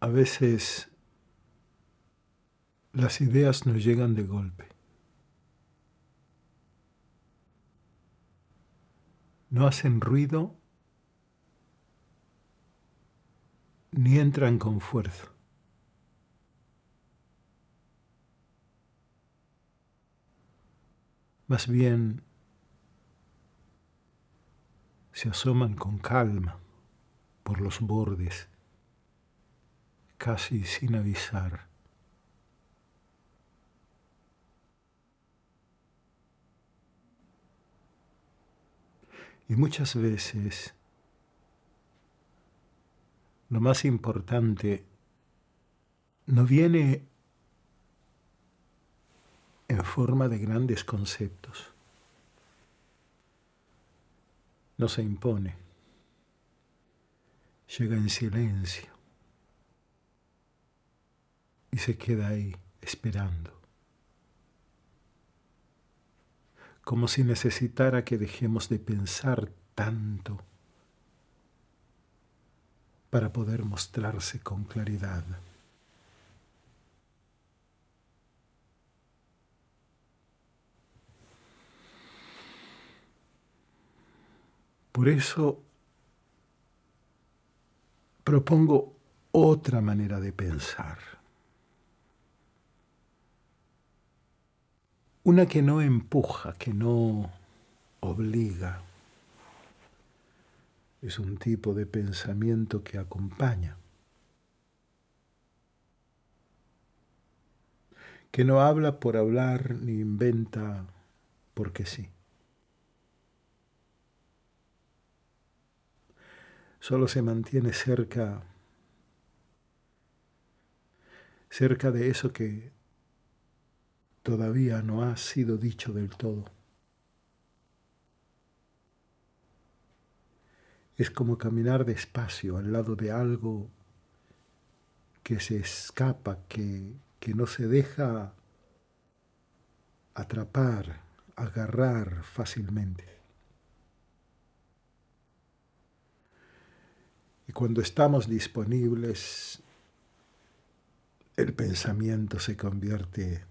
A veces las ideas nos llegan de golpe. No hacen ruido ni entran con fuerza. Más bien se asoman con calma por los bordes, casi sin avisar. Y muchas veces lo más importante no viene en forma de grandes conceptos. No se impone. Llega en silencio y se queda ahí esperando. Como si necesitara que dejemos de pensar tanto para poder mostrarse con claridad. Por eso propongo otra manera de pensar. Una que no empuja, que no obliga. Es un tipo de pensamiento que acompaña. Que no habla por hablar ni inventa porque sí. Solo se mantiene cerca de eso que todavía no ha sido dicho del todo. Es como caminar despacio al lado de algo que se escapa, que no se deja atrapar, agarrar fácilmente. Y cuando estamos disponibles, el pensamiento se convierte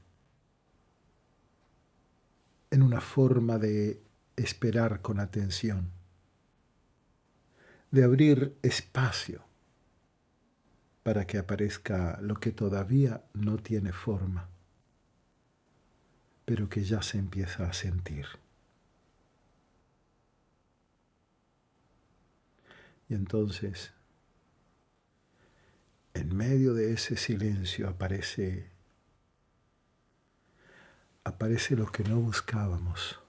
en una forma de esperar con atención, de abrir espacio para que aparezca lo que todavía no tiene forma, pero que ya se empieza a sentir. Y entonces, en medio de ese silencio aparece lo que no buscábamos.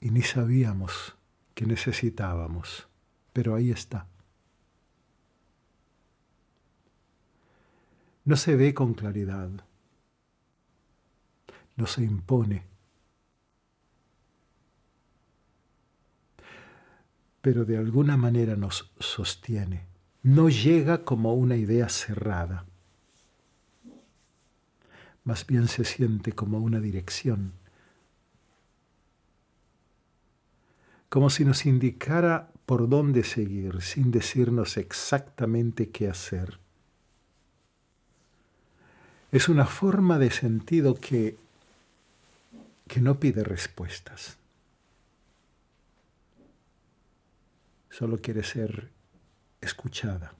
Y ni sabíamos que necesitábamos, pero ahí está. No se ve con claridad, no se impone, pero de alguna manera nos sostiene. No llega como una idea cerrada, más bien se siente como una dirección, como si nos indicara por dónde seguir, sin decirnos exactamente qué hacer. Es una forma de sentido que no pide respuestas. Solo quiere ser escuchada.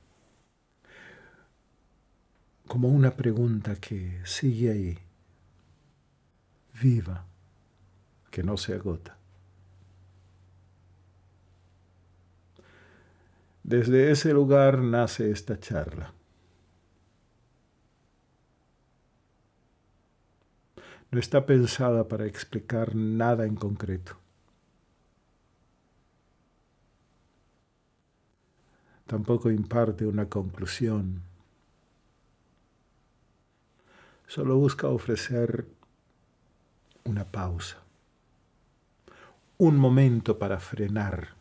Como una pregunta que sigue ahí, viva, que no se agota. Desde ese lugar nace esta charla. No está pensada para explicar nada en concreto. Tampoco imparte una conclusión. Solo busca ofrecer una pausa, un momento para frenar,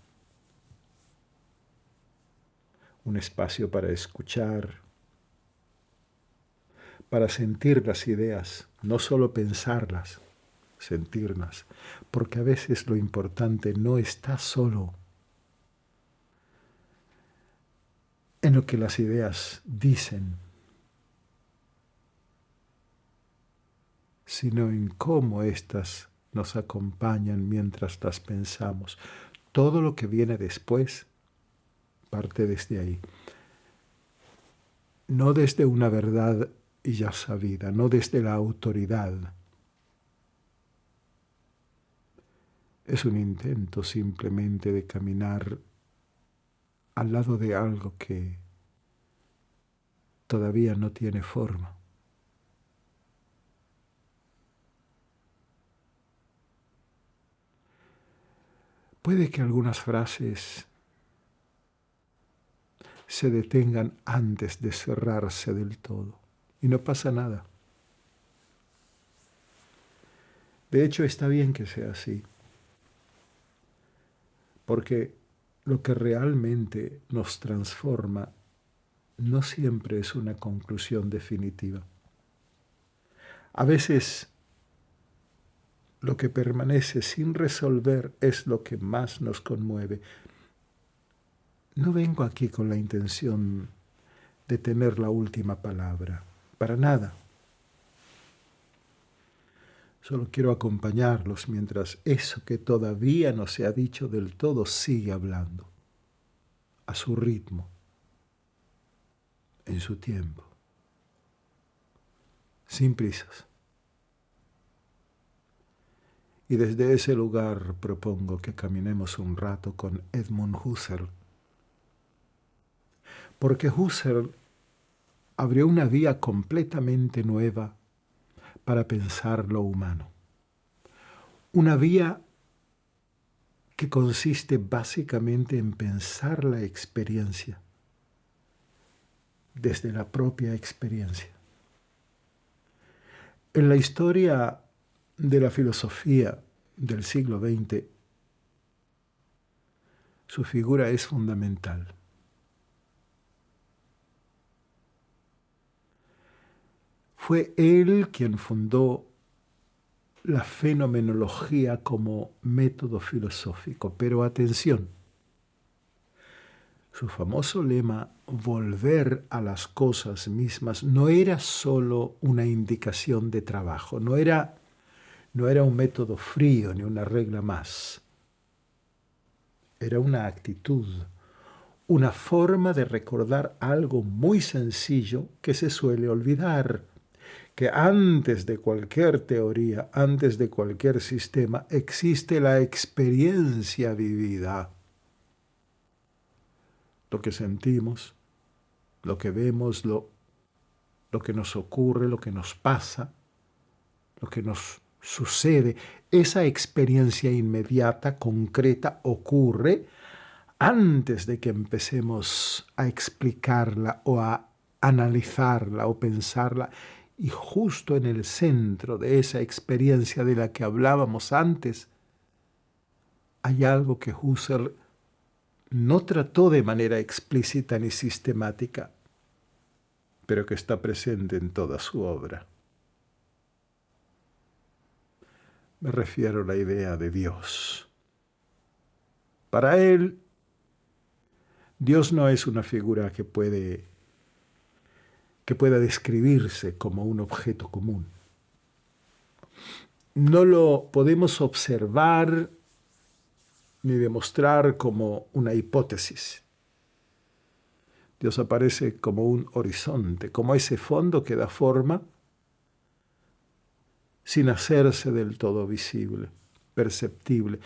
un espacio para escuchar, para sentir las ideas, no solo pensarlas, sentirlas, porque a veces lo importante no está solo en lo que las ideas dicen, sino en cómo éstas nos acompañan mientras las pensamos. Todo lo que viene después parte desde ahí. No desde una verdad ya sabida, no desde la autoridad. Es un intento simplemente de caminar al lado de algo que todavía no tiene forma. Puede que algunas frases se detengan antes de cerrarse del todo y no pasa nada. De hecho, está bien que sea así, porque lo que realmente nos transforma no siempre es una conclusión definitiva. A veces lo que permanece sin resolver es lo que más nos conmueve. No vengo aquí con la intención de tener la última palabra, para nada. Solo quiero acompañarlos mientras eso que todavía no se ha dicho del todo sigue hablando, a su ritmo, en su tiempo, sin prisas. Y desde ese lugar propongo que caminemos un rato con Edmund Husserl, porque Husserl abrió una vía completamente nueva para pensar lo humano. Una vía que consiste básicamente en pensar la experiencia desde la propia experiencia. En la historia de la filosofía del siglo XX, su figura es fundamental. Fue él quien fundó la fenomenología como método filosófico, pero atención, su famoso lema, volver a las cosas mismas, no era solo una indicación de trabajo, no era un método frío ni una regla más. Era una actitud, una forma de recordar algo muy sencillo que se suele olvidar, que antes de cualquier teoría, antes de cualquier sistema, existe la experiencia vivida. Lo que sentimos, lo que vemos, lo que nos ocurre, lo que nos pasa, lo que nos sucede, esa experiencia inmediata, concreta, ocurre antes de que empecemos a explicarla o a analizarla o pensarla. Y justo en el centro de esa experiencia de la que hablábamos antes, hay algo que Husserl no trató de manera explícita ni sistemática, pero que está presente en toda su obra. Me refiero a la idea de Dios. Para él, Dios no es una figura que pueda describirse como un objeto común. No lo podemos observar ni demostrar como una hipótesis. Dios aparece como un horizonte, como ese fondo que da forma sin hacerse del todo visible, perceptible.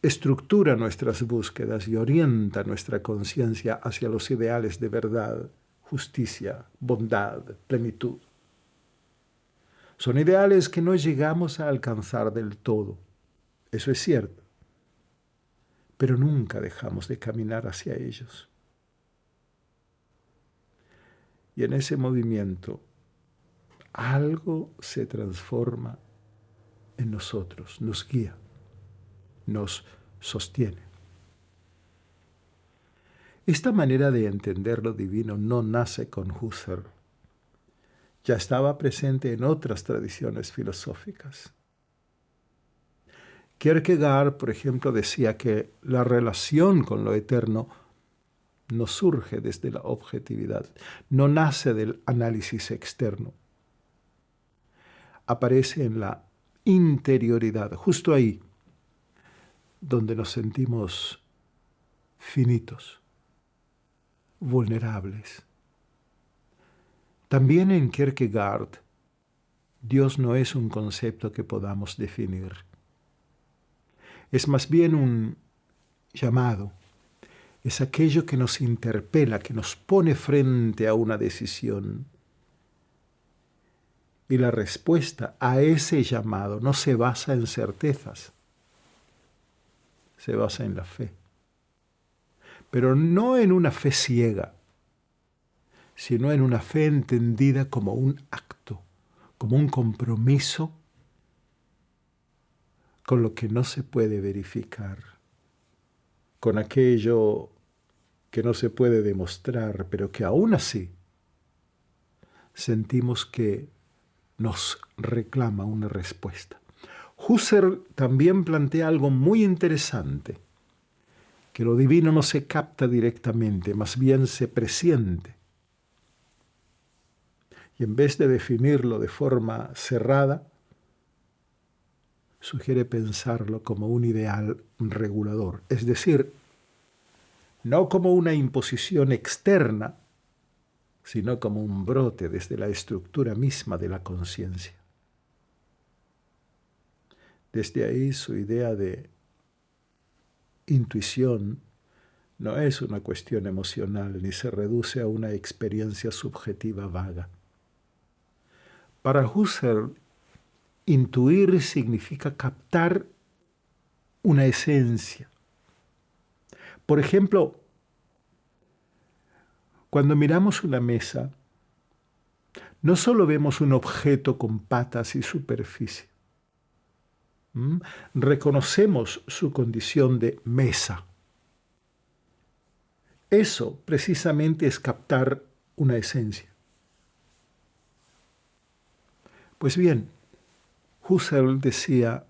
Estructura nuestras búsquedas y orienta nuestra conciencia hacia los ideales de verdad, justicia, bondad, plenitud. Son ideales que no llegamos a alcanzar del todo, eso es cierto, pero nunca dejamos de caminar hacia ellos. Y en ese movimiento, algo se transforma en nosotros, nos guía, nos sostiene. Esta manera de entender lo divino no nace con Husserl. Ya estaba presente en otras tradiciones filosóficas. Kierkegaard, por ejemplo, decía que la relación con lo eterno no surge desde la objetividad, no nace del análisis externo. Aparece en la interioridad, justo ahí, donde nos sentimos finitos, vulnerables. También en Kierkegaard, Dios no es un concepto que podamos definir. Es más bien un llamado. Es aquello que nos interpela, que nos pone frente a una decisión. Y la respuesta a ese llamado no se basa en certezas, se basa en la fe. Pero no en una fe ciega, sino en una fe entendida como un acto, como un compromiso con lo que no se puede verificar, con aquello que no se puede demostrar, pero que aún así sentimos que nos reclama una respuesta. Husserl también plantea algo muy interesante, que lo divino no se capta directamente, más bien se presiente. Y en vez de definirlo de forma cerrada, sugiere pensarlo como un ideal regulador, es decir, no como una imposición externa, sino como un brote desde la estructura misma de la conciencia. Desde ahí su idea de intuición no es una cuestión emocional ni se reduce a una experiencia subjetiva vaga. Para Husserl, intuir significa captar una esencia. Por ejemplo, cuando miramos una mesa, no solo vemos un objeto con patas y superficie. Reconocemos su condición de mesa. Eso precisamente es captar una esencia. Pues bien, Husserl decía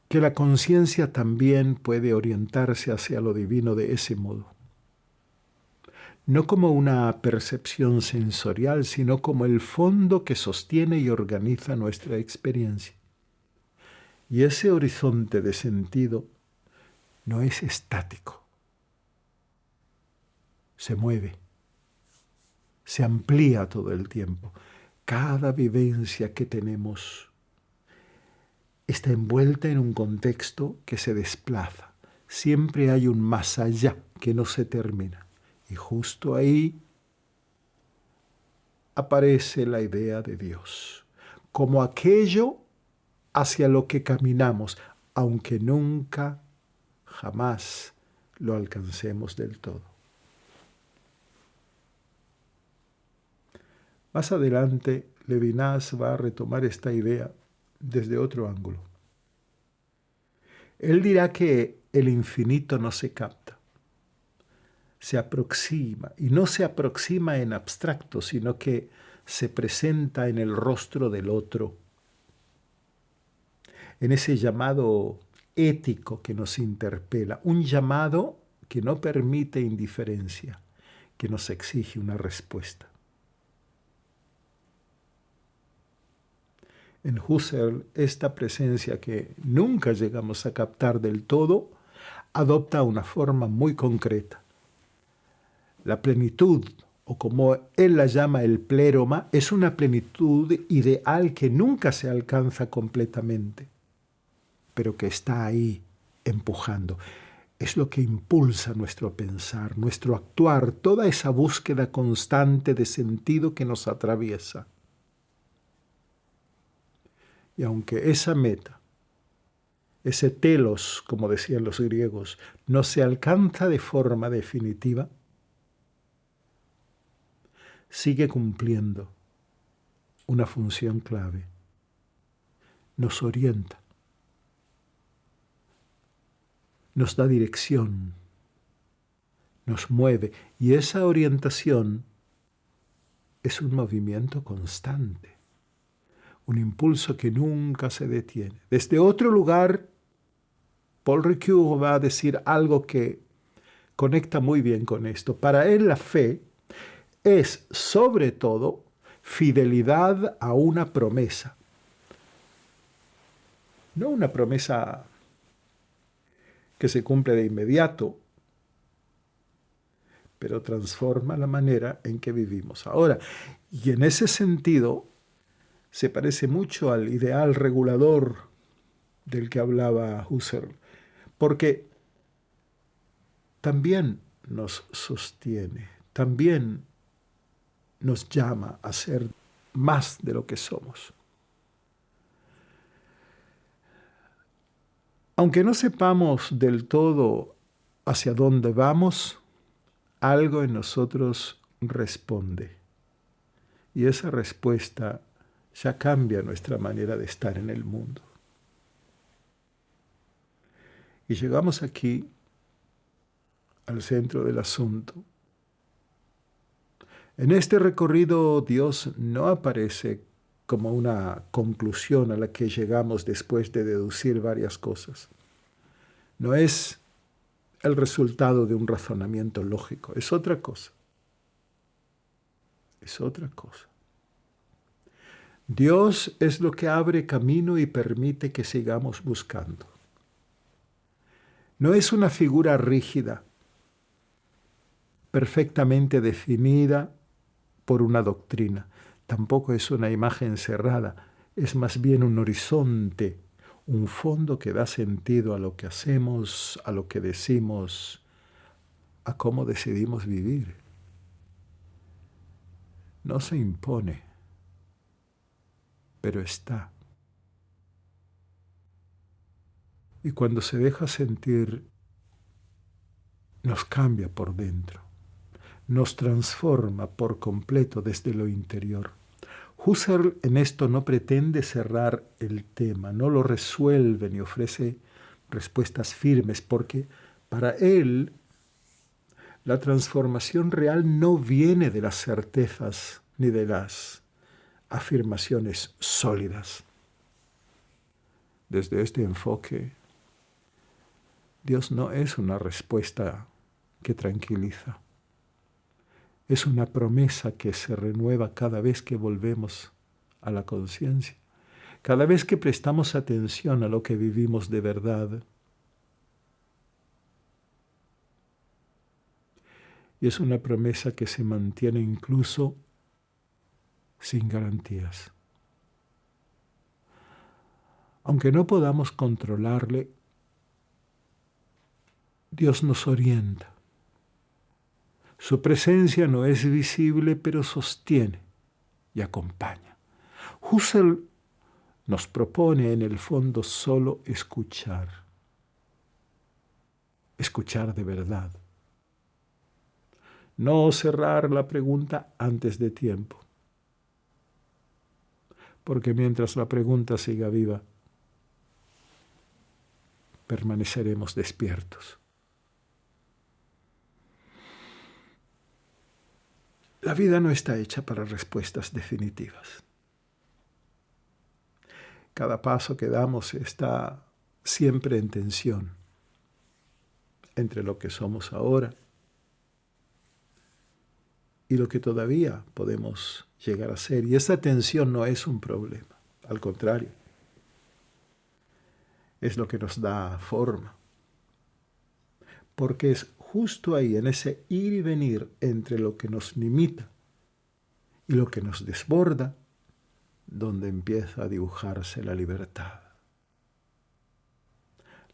que la conciencia también puede orientarse hacia lo divino de ese modo. No como una percepción sensorial, sino como el fondo que sostiene y organiza nuestra experiencia. Y ese horizonte de sentido no es estático. Se mueve, se amplía todo el tiempo. Cada vivencia que tenemos está envuelta en un contexto que se desplaza. Siempre hay un más allá que no se termina. Y justo ahí aparece la idea de Dios, como aquello hacia lo que caminamos, aunque nunca, jamás lo alcancemos del todo. Más adelante, Levinas va a retomar esta idea desde otro ángulo. Él dirá que el infinito no se capta, se aproxima, y no se aproxima en abstracto, sino que se presenta en el rostro del otro, en ese llamado ético que nos interpela, un llamado que no permite indiferencia, que nos exige una respuesta. En Husserl, esta presencia que nunca llegamos a captar del todo, adopta una forma muy concreta. La plenitud, o como él la llama el pléroma, es una plenitud ideal que nunca se alcanza completamente, pero que está ahí empujando. Es lo que impulsa nuestro pensar, nuestro actuar, toda esa búsqueda constante de sentido que nos atraviesa. Y aunque esa meta, ese telos, como decían los griegos, no se alcanza de forma definitiva, sigue cumpliendo una función clave. Nos orienta, nos da dirección, nos mueve, y esa orientación es un movimiento constante, un impulso que nunca se detiene. Desde otro lugar, Paul Ricoeur va a decir algo que conecta muy bien con esto. Para él la fe es sobre todo fidelidad a una promesa. No una promesa que se cumple de inmediato, pero transforma la manera en que vivimos ahora. Y en ese sentido se parece mucho al ideal regulador del que hablaba Husserl, porque también nos sostiene, también nos llama a ser más de lo que somos. Aunque no sepamos del todo hacia dónde vamos, algo en nosotros responde. Y esa respuesta ya cambia nuestra manera de estar en el mundo. Y llegamos aquí al centro del asunto. En este recorrido Dios no aparece como una conclusión a la que llegamos después de deducir varias cosas. No es el resultado de un razonamiento lógico, es otra cosa. Es otra cosa. Dios es lo que abre camino y permite que sigamos buscando. No es una figura rígida, perfectamente definida por una doctrina. Tampoco es una imagen cerrada, es más bien un horizonte, un fondo que da sentido a lo que hacemos, a lo que decimos, a cómo decidimos vivir. No se impone, pero está. Y cuando se deja sentir, nos cambia por dentro, nos transforma por completo desde lo interior. Husserl en esto no pretende cerrar el tema, no lo resuelve ni ofrece respuestas firmes, porque para él la transformación real no viene de las certezas ni de las afirmaciones sólidas. Desde este enfoque, Dios no es una respuesta que tranquiliza. Es una promesa que se renueva cada vez que volvemos a la conciencia, cada vez que prestamos atención a lo que vivimos de verdad. Y es una promesa que se mantiene incluso sin garantías. Aunque no podamos controlarle, Dios nos orienta. Su presencia no es visible, pero sostiene y acompaña. Husserl nos propone en el fondo solo escuchar. Escuchar de verdad. No cerrar la pregunta antes de tiempo. Porque mientras la pregunta siga viva, permaneceremos despiertos. La vida no está hecha para respuestas definitivas. Cada paso que damos está siempre en tensión entre lo que somos ahora y lo que todavía podemos llegar a ser. Y esa tensión no es un problema, al contrario, es lo que nos da forma. Porque es justo ahí, en ese ir y venir entre lo que nos limita y lo que nos desborda, donde empieza a dibujarse la libertad.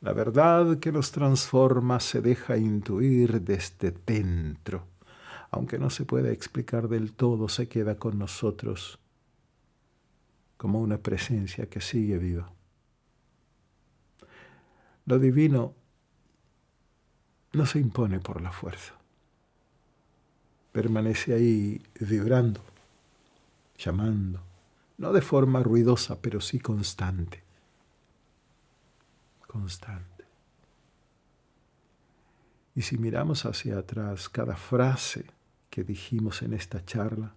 La verdad que nos transforma se deja intuir desde dentro. Aunque no se pueda explicar del todo, se queda con nosotros como una presencia que sigue viva. Lo divino no se impone por la fuerza. Permanece ahí vibrando, llamando, no de forma ruidosa, pero sí constante. Constante. Y si miramos hacia atrás, cada frase que dijimos en esta charla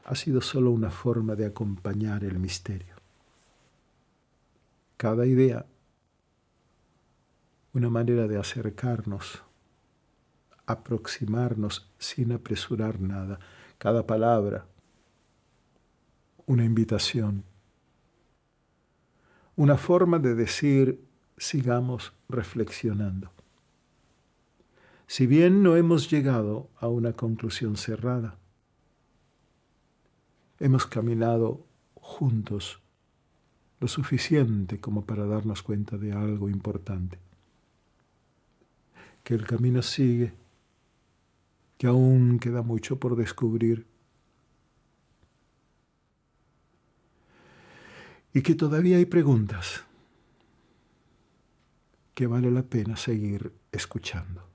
ha sido solo una forma de acompañar el misterio. Cada idea, una manera de acercarnos aproximarnos sin apresurar nada. Cada palabra, una invitación, una forma de decir, sigamos reflexionando. Si bien no hemos llegado a una conclusión cerrada, hemos caminado juntos lo suficiente como para darnos cuenta de algo importante, que el camino sigue, que aún queda mucho por descubrir y que todavía hay preguntas que vale la pena seguir escuchando.